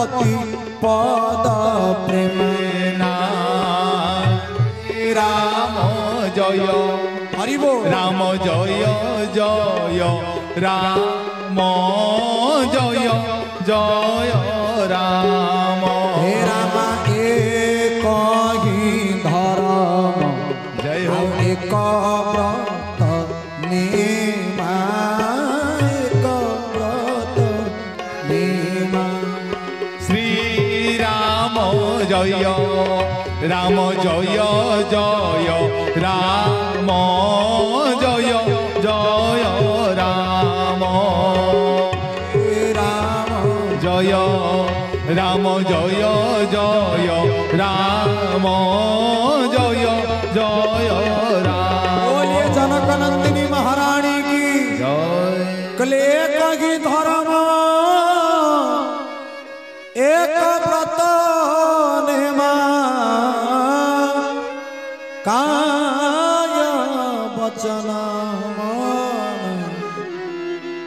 पति पद प्रेम राम जय हरिबो राम जय जय राम जय जय राम हे राम एक ही धर्म जय हो एक व्रत नेमा एक व्रत नेमा श्री राम जय राम जय जय राम जय जय राम जय राम जय जय राम जय जय राम बोलिए जनक नंदिनी महारानी की जय कले कही धर्म एक व्रत नेमा काय वचन मन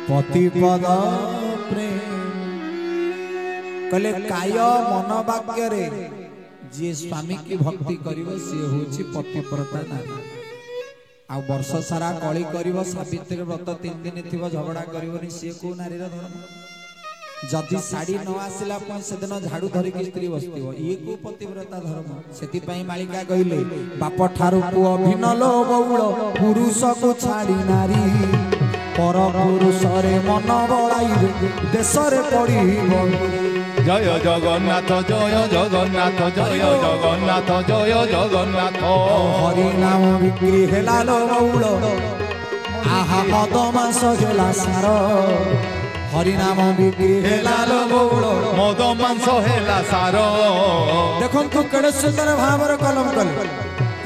पतिपद प्रेम कले काय मन वाक्य रे जी स्वामी की भक्ति करिवो से होछि पतिव्रता नारी आ वर्ष सारा कली करिवो सावित्री व्रत 3 दिन थिबो झगड़ा करिवोनी से को नारीर धर्म जदि साड़ी न आसिला पय सेदिन झाड़ू धरि की स्त्री बसतिबो ये को पतिव्रता धर्म सेति पई मालिका कहिले बाप ठारू पुओ भिनलो बौळ पुरुष को छाड़ी नारी पर पुरुष रे मन बळाई देश रे पड़िबो जय जगन्नाथ जय जगन्नाथ जय जगन्नाथ जय जगन्नाथ हरि नाम बिक्री हेला लो बौळ आहा मद मास गेला सार हरि नाम बिक्री हेला लो बौळ मद मांस हेला सार देखो तू केड़े सुंदर भावर कलम कले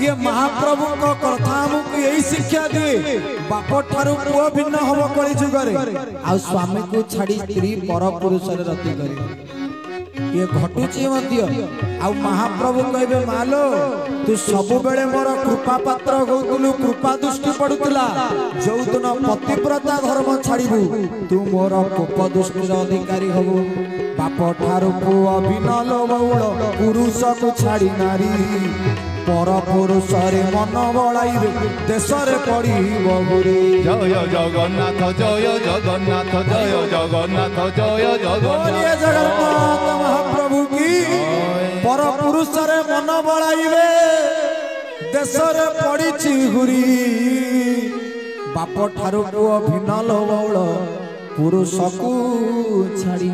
ये महाप्रभु को कथा हमको यही शिक्षा दिए बाप ठारू पुओ भिन्न हब कली जुगरे आ स्वामी को छाड़ी स्त्री पर पुरुष रे रति करी ये घटुची मध्य आ महाप्रभु कहबे मालो तू सब बेले मोर कृपा पात्र होतुलु कृपा दृष्टि पडुतला जो दिन पतिव्रता धर्म छाड़िबू तू मोर कोप दृष्टि अधिकारी हबु बाप ठारू पुओ भिन्न बौळ पुरुष को छाड़ी नारी पर पुरुष रे मन बळाई देश रे पड़िबो गुरु जय जगन्नाथ जय जगन्नाथ जय जगन्नाथ जय बोलिए जगन्नाथ जगन्नाथ महाप्रभु की पर पुरुष रे मन बळाईबे देश रे पड़िछि गुरी बाप ठारू पुओ भिन्न बौळ पुरुष को छाड़ी